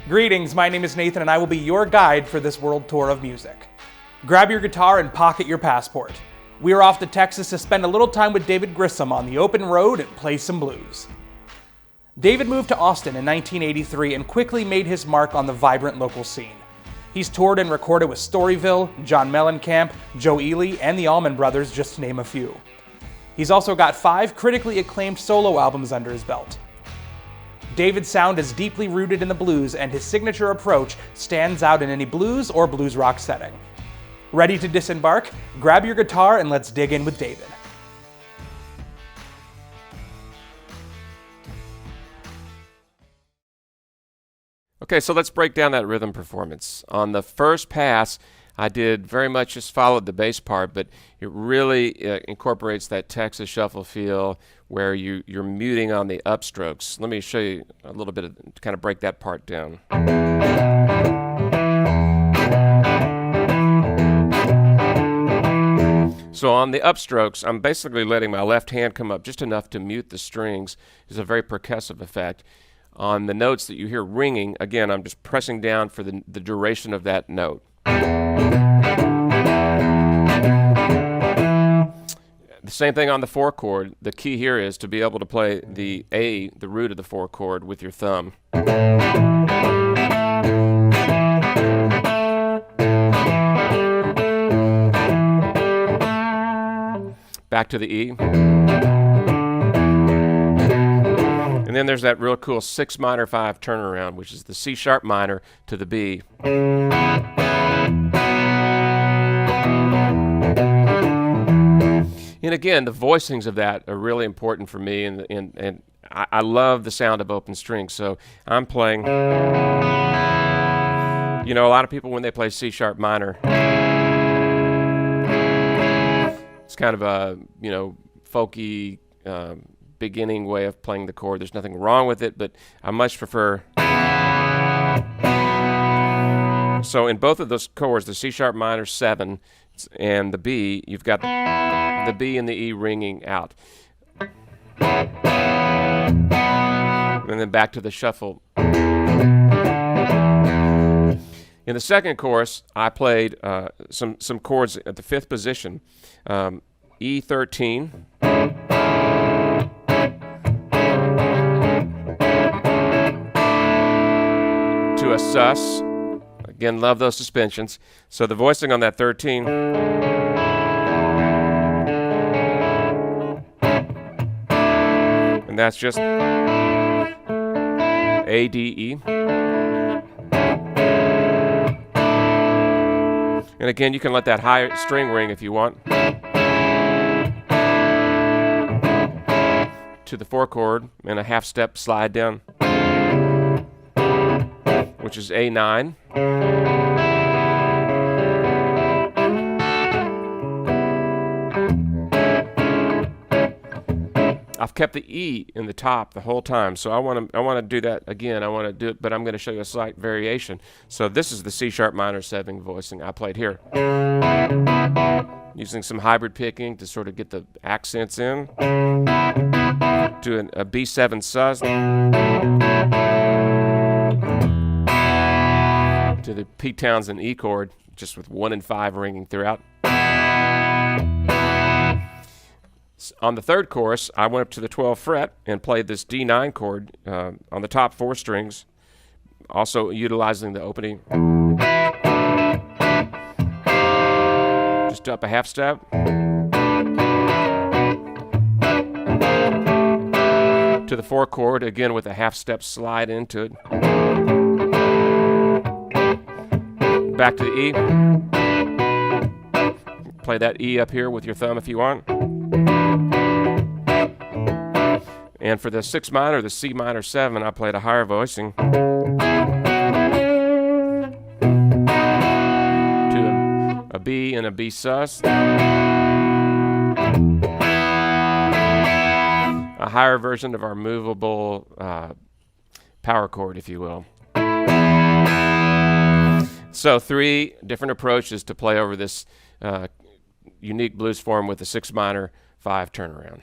Greetings, my name is Nathan and I will be your guide for this world tour of music. Grab your guitar and pocket your passport. We are off to Texas to spend a little time with David Grissom on the open road and play some blues. David moved to Austin in 1983 and quickly made his mark on the vibrant local scene. He's toured and recorded with Storyville, John Mellencamp, Joe Ely, and the Allman Brothers, just to name a few. He's also got 5 critically acclaimed solo albums under his belt. David's sound is deeply rooted in the blues, and his signature approach stands out in any blues or blues rock setting. Ready to disembark? Grab your guitar and let's dig in with David. Okay, so let's break down that rhythm performance. On the first pass, I did very much just followed the bass part, but it really incorporates that Texas shuffle feel where you're muting on the upstrokes. Let me show you a little bit to kind of break that part down. So on the upstrokes, I'm basically letting my left hand come up just enough to mute the strings. It's a very percussive effect. On the notes that you hear ringing, again, I'm just pressing down for the duration of that note. The same thing on the 4 chord. The key here is to be able to play the A, the root of the 4 chord, with your thumb. Back to the E. And then there's that real cool 6 minor 5 turnaround, which is the C sharp minor to the B. And again, the voicings of that are really important for me, and I love the sound of open strings. So I'm playing, you know, a lot of people when they play C sharp minor, it's kind of a, you know, folky beginning way of playing the chord. There's nothing wrong with it, but I much prefer. So in both of those chords, the C sharp minor 7 and the B, you've got the B and the E ringing out. And then back to the shuffle. In the second chorus, I played some chords at the 5th position. E13. To a sus. Again, love those suspensions. So the voicing on that 13. And that's just A, D, E. And again, you can let that high string ring if you want. To the 4 chord and a half step slide down, which is A9. I've kept the E in the top the whole time, so I want to do that again. I want to do it, but I'm going to show you a slight variation. So this is the C sharp minor 7 voicing I played here, using some hybrid picking to sort of get the accents in. To a B7 sus. To the Pete Townsend E chord, just with 1 and 5 ringing throughout. On the 3rd chorus, I went up to the 12th fret and played this D9 chord on the top 4 strings, also utilizing the opening. Just up a half step. To the 4 chord, again with a half step slide into it. Back to the E. Play that E up here with your thumb if you want. And for the 6 minor, the C minor 7, I played a higher voicing. To a B and a B sus. A higher version of our movable power chord, if you will. So 3 different approaches to play over this unique blues form with the 6 minor 5 turnaround.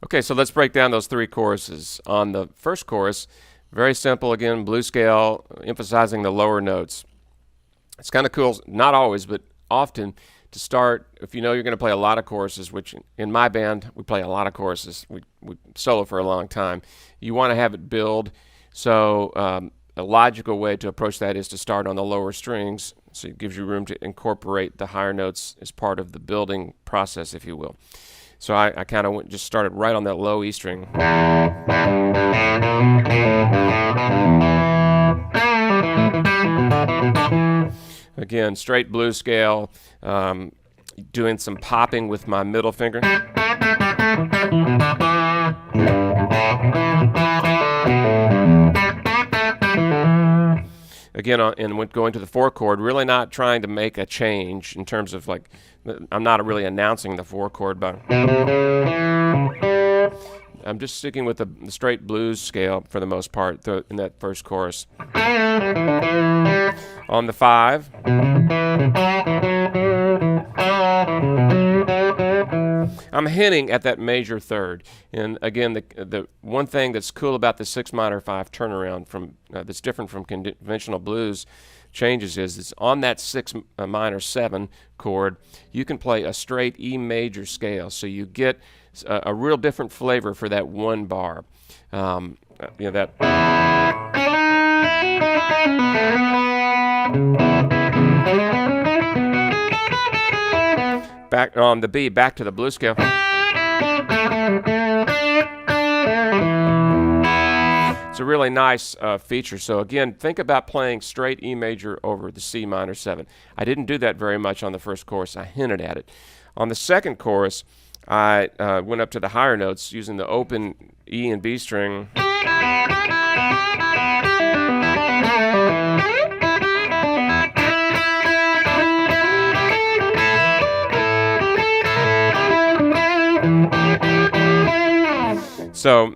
Okay, so let's break down those 3 choruses. On the first chorus, very simple again, blues scale, emphasizing the lower notes. It's kind of cool, not always, but often, to start, if you know you're going to play a lot of choruses, which in my band, we play a lot of choruses. We solo for a long time. You want to have it build. So a logical way to approach that is to start on the lower strings, so it gives you room to incorporate the higher notes as part of the building process, if you will. So I kind of just started right on that low E string. Again, straight blues scale, doing some popping with my middle finger. Again, and going to the 4 chord, really not trying to make a change in terms of like, I'm not really announcing the 4 chord, but I'm just sticking with the straight blues scale for the most part in that first chorus. On the 5, I'm hinting at that major third. And again, the one thing that's cool about the 6 minor 5 turnaround from that's different from conventional blues changes is it's on that 6 minor 7 chord, you can play a straight E major scale, so you get a real different flavor for that one bar. That. Back on the B, back to the blues scale. It's a really nice feature. So again, think about playing straight E major over the C minor 7. I didn't do that very much on the first chorus. I hinted at it. On the second chorus, I went up to the higher notes using the open E and B string. So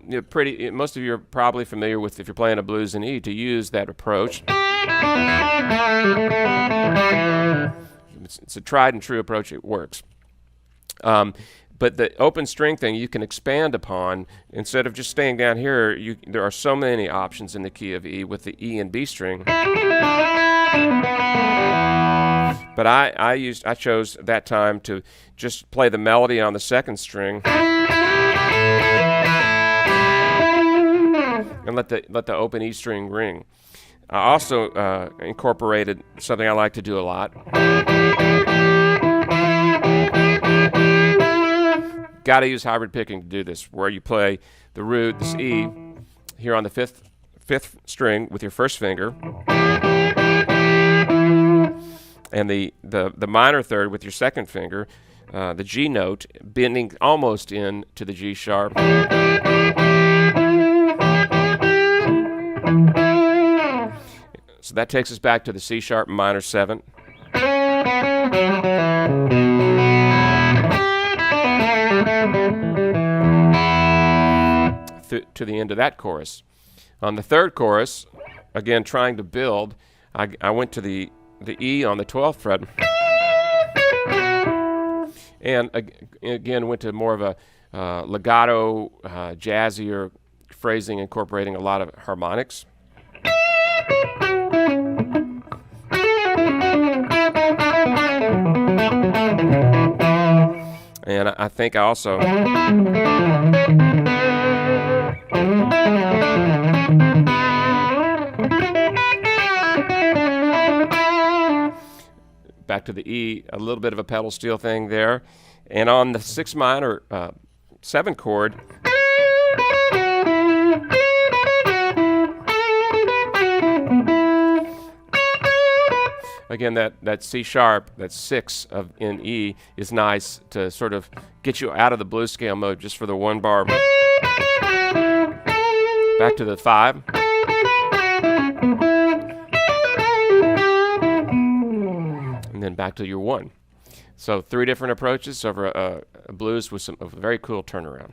most of you are probably familiar with, if you're playing a blues in E, to use that approach. It's a tried and true approach. It works. But the open string thing you can expand upon. Instead of just staying down here, there are so many options in the key of E with the E and B string. But I chose that time to just play the melody on the second string and let the open E string ring. I also incorporated something I like to do a lot. Got to use hybrid picking to do this, where you play the root, this E, here on the fifth string with your first finger, and the minor third with your second finger, the G note, bending almost in to the G sharp. So that takes us back to the C sharp minor 7. To the end of that chorus. On the third chorus, again trying to build, I went to the E on the 12th fret, and again went to more of a legato, jazzier phrasing, incorporating a lot of harmonics. And I think I also back to the E, a little bit of a pedal steel thing there. And on the 6 minor 7 chord, again, that C sharp, that 6 in E, is nice to sort of get you out of the blues scale mode just for the one bar. Back to the 5. And then back to your 1. So 3 different approaches over a blues with a very cool turnaround.